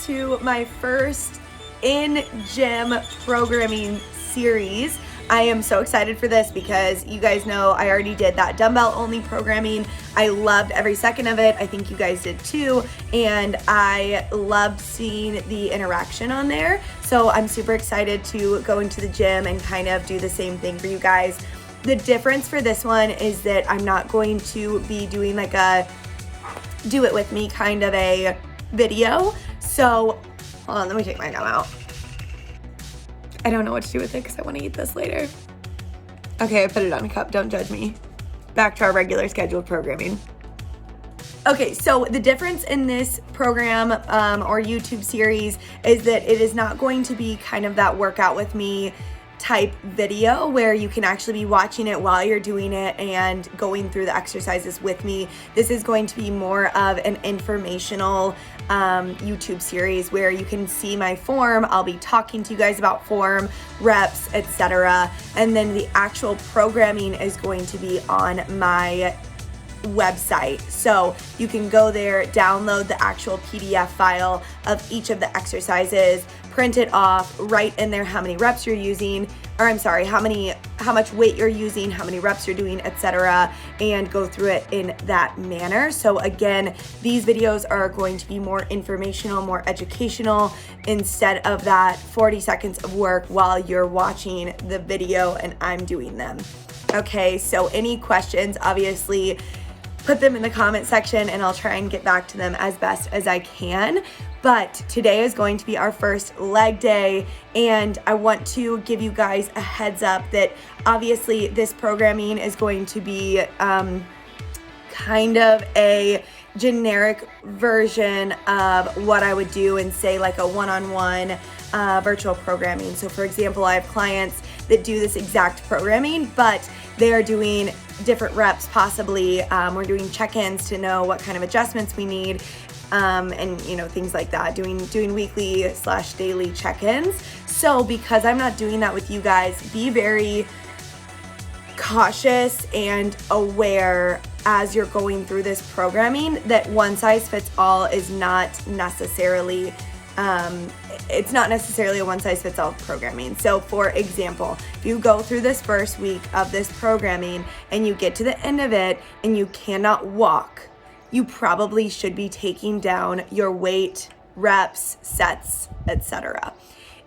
to my first in-gym programming series. I am so excited for this because you guys know I already did that dumbbell only programming. I loved every second of it. I think you guys did too. And I loved seeing the interaction on there. So I'm super excited to go into the gym and kind of do the same thing for you guys. The difference for this one is that I'm not going to be doing like a do it with me kind of a video. So hold on, let me take my gum out. I don't know what to do with it because I want to eat this later. Okay, I put it on a cup. Don't judge me. Back to our regular scheduled programming. Okay, so the difference in this program or YouTube series is that it is not going to be kind of that workout with me type video where you can actually be watching it while you're doing it and going through the exercises with me. This is going to be more of an informational YouTube series where you can see my form. I'll be talking to you guys about form, reps, etc. And then the actual programming is going to be on my website. So you can go there, download the actual PDF file of each of the exercises, print it off, write in there how many reps you're using, or I'm sorry, how much weight you're using, how many reps you're doing, etc., and go through it in that manner. So again, these videos are going to be more informational, more educational, instead of that 40 seconds of work while you're watching the video and I'm doing them. Okay, so any questions, obviously, put them in the comment section and I'll try and get back to them as best as I can. But today is going to be our first leg day, and I want to give you guys a heads up that obviously this programming is going to be kind of a generic version of what I would do in, say, like a one-on-one virtual programming. So for example, I have clients that do this exact programming, but they are doing different reps possibly. We're doing check-ins to know what kind of adjustments we need, and you know, things like that, doing weekly / daily check-ins. So because I'm not doing that with you guys, be very cautious and aware as you're going through this programming that one size fits all is not necessarily it's not necessarily a one-size-fits-all programming. So for example, if you go through this first week of this programming and you get to the end of it and you cannot walk, you probably should be taking down your weight, reps, sets, etc.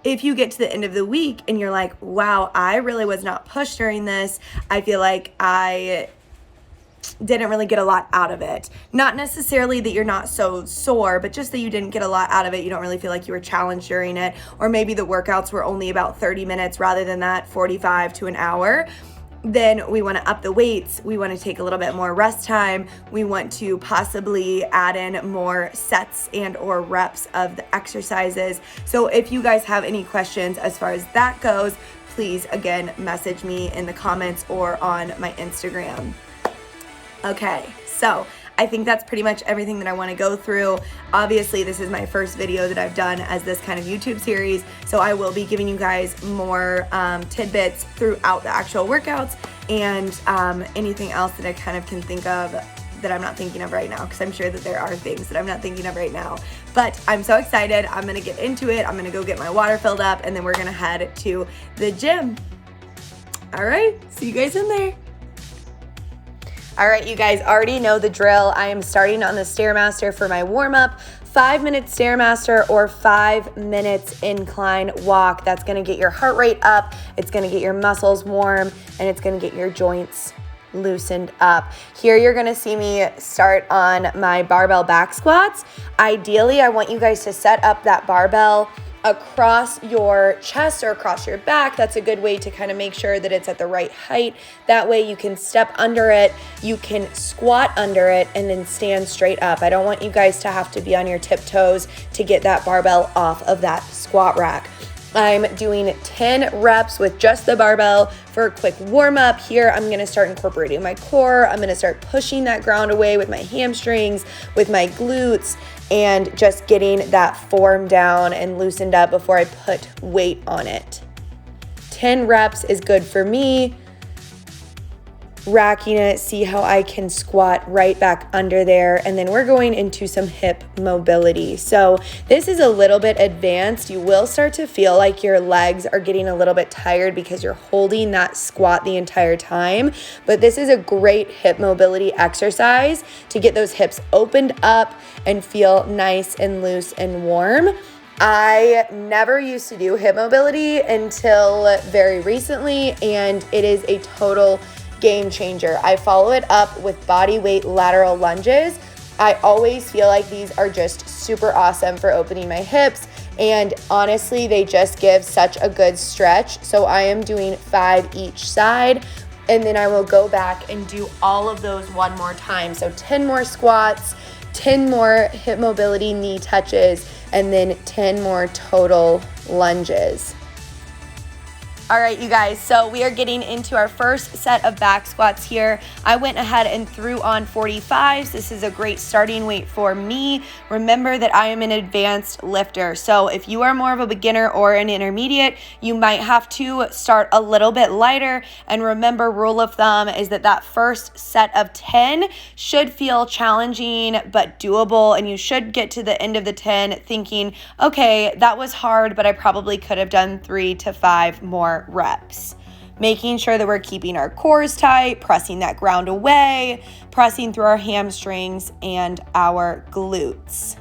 If you get to the end of the week and you're like, wow, I really was not pushed during this, I feel like I didn't really get a lot out of it. Not necessarily that you're not so sore, but just that you didn't get a lot out of it. You don't really feel like you were challenged during it. Or maybe the workouts were only about 30 minutes rather than that 45 to an hour. Then we want to up the weights. We want to take a little bit more rest time. We want to possibly add in more sets and or reps of the exercises. So if you guys have any questions as far as that goes, please again message me in the comments or on my Instagram. Okay, so I think that's pretty much everything that I want to go through. Obviously, this is my first video that I've done as this kind of YouTube series, so I will be giving you guys more tidbits throughout the actual workouts and anything else that I kind of can think of that I'm not thinking of right now, because I'm sure that there are things that I'm not thinking of right now. But I'm so excited. I'm going to get into it. I'm going to go get my water filled up, and then we're going to head to the gym. All right, see you guys in there. All right, you guys already know the drill. I am starting on the Stairmaster for my warm-up. 5-minute Stairmaster or 5 minutes incline walk. That's gonna get your heart rate up, it's gonna get your muscles warm, and it's gonna get your joints loosened up. Here you're gonna see me start on my barbell back squats. Ideally, I want you guys to set up that barbell across your chest or across your back. That's a good way to kind of make sure that it's at the right height. That way you can step under it, you can squat under it, and then stand straight up. I don't want you guys to have to be on your tiptoes to get that barbell off of that squat rack. I'm doing 10 reps with just the barbell for a quick warm up. Here, I'm gonna start incorporating my core. I'm gonna start pushing that ground away with my hamstrings, with my glutes, and just getting that form down and loosened up before I put weight on it. 10 reps is good for me. racking it, see how I can squat right back under there. And then we're going into some hip mobility. So this is a little bit advanced. You will start to feel like your legs are getting a little bit tired because you're holding that squat the entire time. But this is a great hip mobility exercise to get those hips opened up and feel nice and loose and warm. I never used to do hip mobility until very recently, and it is a total game changer. I follow it up with body weight lateral lunges. I always feel like these are just super awesome for opening my hips, and honestly, they just give such a good stretch. So I am doing 5 each side, and then I will go back and do all of those one more time. So 10 more squats, 10 more hip mobility knee touches, and then 10 more total lunges. All right, you guys, so we are getting into our first set of back squats here. I went ahead and threw on 45s. This is a great starting weight for me. Remember that I am an advanced lifter. So if you are more of a beginner or an intermediate, you might have to start a little bit lighter. And remember, rule of thumb is that first set of 10 should feel challenging but doable. And you should get to the end of the 10 thinking, okay, that was hard, but I probably could have done 3 to 5 more reps. Making sure that we're keeping our cores tight, pressing that ground away, pressing through our hamstrings and our glutes.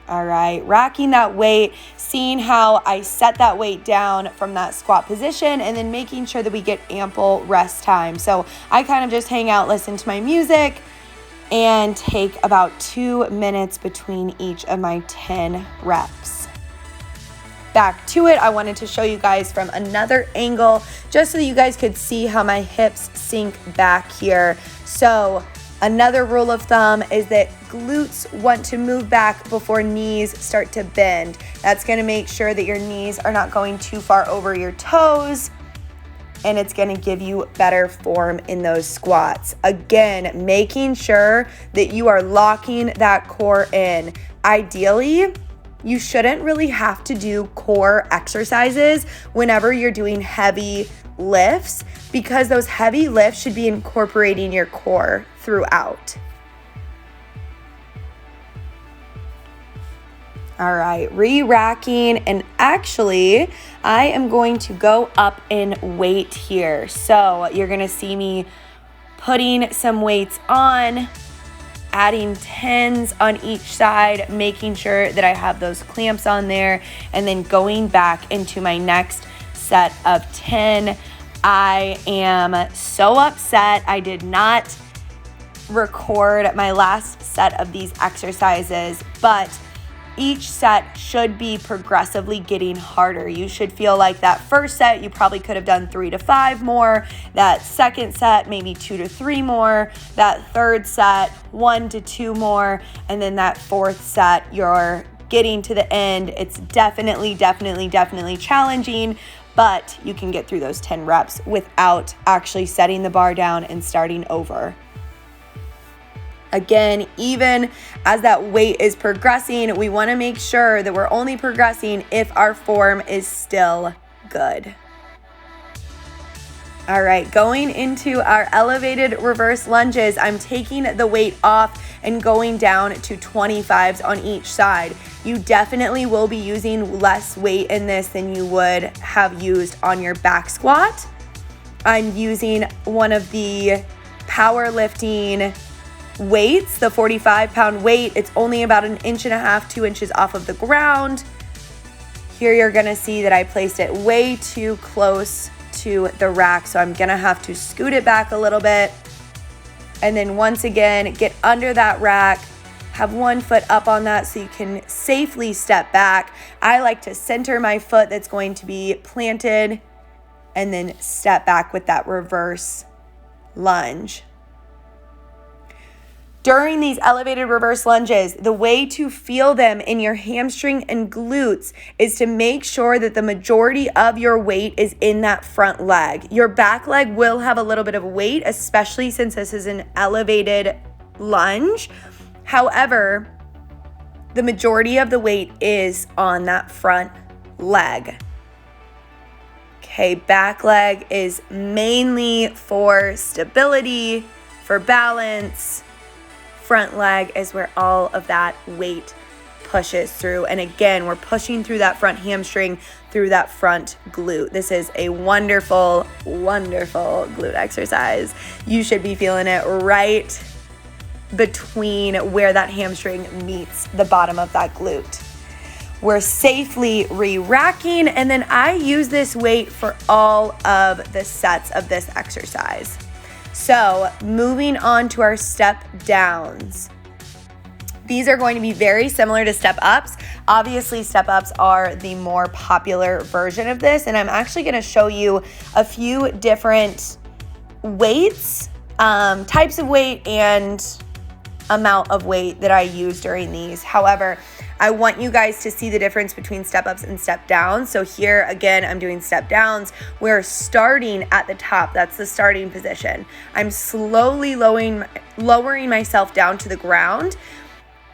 All right, racking that weight, seeing how I set that weight down from that squat position, and then making sure that we get ample rest time. So I kind of just hang out, listen to my music, and take about 2 minutes between each of my 10 reps. Back to it, I wanted to show you guys from another angle just so that you guys could see how my hips sink back here. So another rule of thumb is that glutes want to move back before knees start to bend. That's going to make sure that your knees are not going too far over your toes, and it's going to give you better form in those squats. Again, making sure that you are locking that core in. Ideally, you shouldn't really have to do core exercises whenever you're doing heavy lifts, because those heavy lifts should be incorporating your core throughout. All right, re-racking, and actually, I am going to go up in weight here. So you're gonna see me putting some weights on, adding 10s on each side, making sure that I have those clamps on there, and then going back into my next set of 10. I am so upset I did not record my last set of these exercises, but each set should be progressively getting harder. You should feel like that first set, you probably could have done 3 to 5 more. That second set, maybe 2 to 3 more. That third set, 1 to 2 more. And then that fourth set, you're getting to the end. It's definitely challenging, but you can get through those 10 reps without actually setting the bar down and starting over. Again, even as that weight is progressing, we want to make sure that we're only progressing if our form is still good. All right, going into our elevated reverse lunges, I'm taking the weight off and going down to 25s on each side. You definitely will be using less weight in this than you would have used on your back squat. I'm using one of the powerlifting weights, the 45-pound weight. It's only about 1.5 inches, 2 inches off of the ground. Here you're gonna see that I placed it way too close to the rack, so I'm gonna have to scoot it back a little bit. And then once again, get under that rack, have one foot up on that so you can safely step back. I like to center my foot that's going to be planted and then step back with that reverse lunge. During these elevated reverse lunges, the way to feel them in your hamstring and glutes is to make sure that the majority of your weight is in that front leg. Your back leg will have a little bit of weight, especially since this is an elevated lunge. However, the majority of the weight is on that front leg. Okay, back leg is mainly for stability, for balance. Front leg is where all of that weight pushes through. And again, we're pushing through that front hamstring, through that front glute. This is a wonderful, wonderful glute exercise. You should be feeling it right between where that hamstring meets the bottom of that glute. We're safely re-racking, and then I use this weight for all of the sets of this exercise. So moving on to our step downs. These are going to be very similar to step ups. Obviously, step ups are the more popular version of this, and I'm actually going to show you a few different weights, types of weight, and amount of weight that I use during these. However, I want you guys to see the difference between step ups and step downs. So here again, I'm doing step downs. We're starting at the top. That's the starting position. I'm slowly lowering myself down to the ground,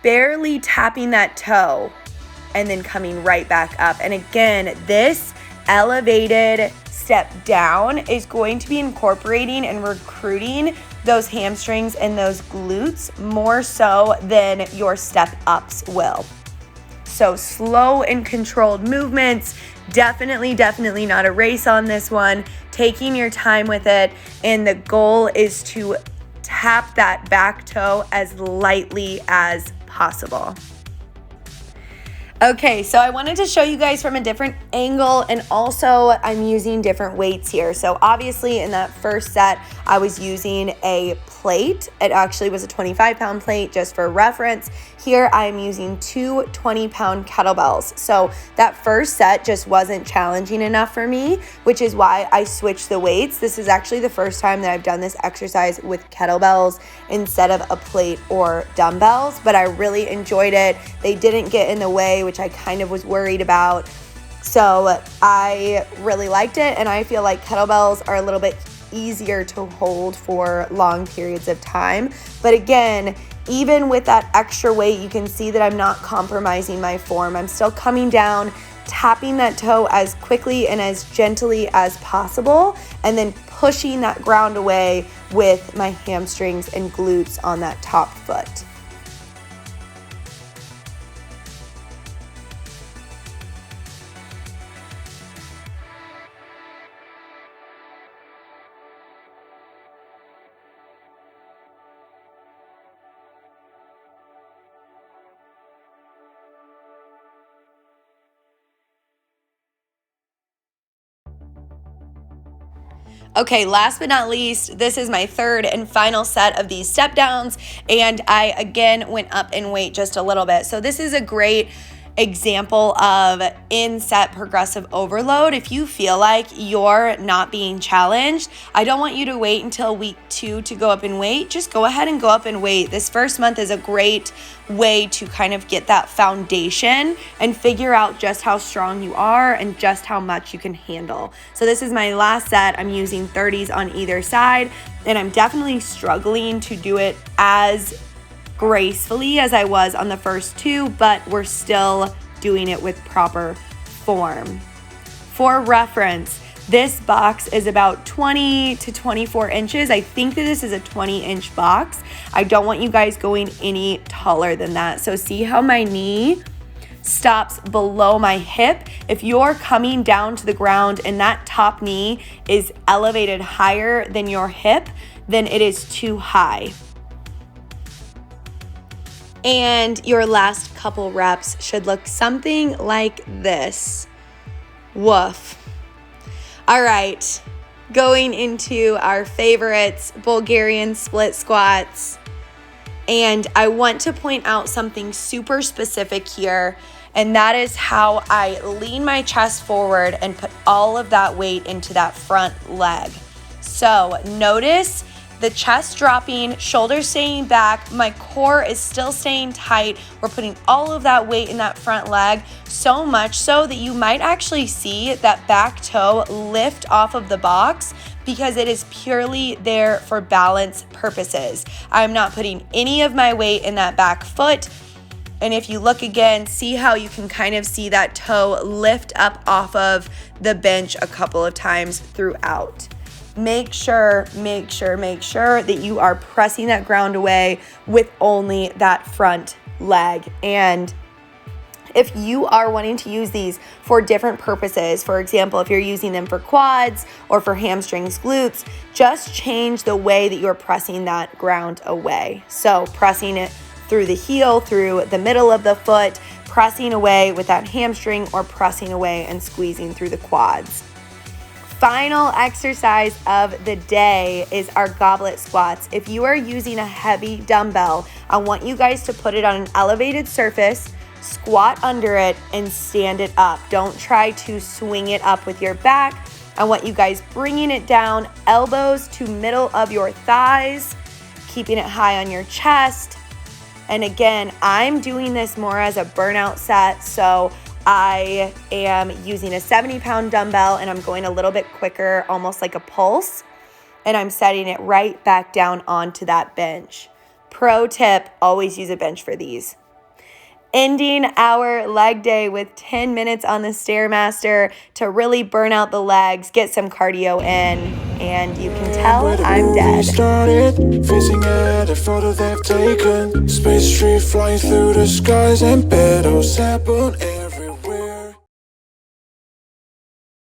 barely tapping that toe, and then coming right back up. And again, this elevated step down is going to be incorporating and recruiting those hamstrings and those glutes more so than your step ups will. So slow and controlled movements, definitely not a race on this one, taking your time with it. And the goal is to tap that back toe as lightly as possible. Okay, so I wanted to show you guys from a different angle, and also I'm using different weights here. So obviously in that first set, I was using a plate. It actually was a 25-pound plate, just for reference. Here I'm using two 20-pound kettlebells. So that first set just wasn't challenging enough for me, which is why I switched the weights. This is actually the first time that I've done this exercise with kettlebells instead of a plate or dumbbells, but I really enjoyed it. They didn't get in the way, which I kind of was worried about. So I really liked it, and I feel like kettlebells are a little bit easier to hold for long periods of time. But again, even with that extra weight, you can see that I'm not compromising my form. I'm still coming down, tapping that toe as quickly and as gently as possible, and then pushing that ground away with my hamstrings and glutes on that top foot. Okay, last but not least, this is my third and final set of these step downs, and I again went up in weight just a little bit. So this is a great example of in-set progressive overload. If you feel like you're not being challenged, I don't want you to wait until week 2 to go up in weight. Just go ahead and go up in weight. This first month is a great way to kind of get that foundation and figure out just how strong you are and just how much you can handle. So this is my last set. I'm using 30s on either side, and I'm definitely struggling to do it as gracefully as I was on the first 2, but we're still doing it with proper form. For reference, this box is about 20 to 24 inches. I think that this is a 20-inch box. I don't want you guys going any taller than that. So see how my knee stops below my hip? If you're coming down to the ground and that top knee is elevated higher than your hip, then it is too high. And your last couple reps should look something like this. Woof. All right, going into our favorites, Bulgarian split squats. And I want to point out something super specific here, and that is how I lean my chest forward and put all of that weight into that front leg. So notice the chest dropping, shoulders staying back, my core is still staying tight. We're putting all of that weight in that front leg, so much so that you might actually see that back toe lift off of the box because it is purely there for balance purposes. I'm not putting any of my weight in that back foot. And if you look again, see how you can kind of see that toe lift up off of the bench a couple of times throughout. Make sure that you are pressing that ground away with only that front leg. And if you are wanting to use these for different purposes, for example, if you're using them for quads or for hamstrings, glutes, just change the way that you're pressing that ground away. So pressing it through the heel, through the middle of the foot, pressing away with that hamstring, or pressing away and squeezing through the quads. Final exercise of the day is our goblet squats. If you are using a heavy dumbbell, I want you guys to put it on an elevated surface, squat under it, and stand it up. Don't try to swing it up with your back. I want you guys bringing it down, elbows to middle of your thighs, keeping it high on your chest. And again, I'm doing this more as a burnout set, so I am using a 70-pound dumbbell and I'm going a little bit quicker, almost like a pulse, and I'm setting it right back down onto that bench. Pro tip, always use a bench for these. Ending our leg day with 10 minutes on the Stairmaster to really burn out the legs, get some cardio in, and you can tell I'm dead. Facing at a photo they've taken, space tree flying through the skies and petals happen.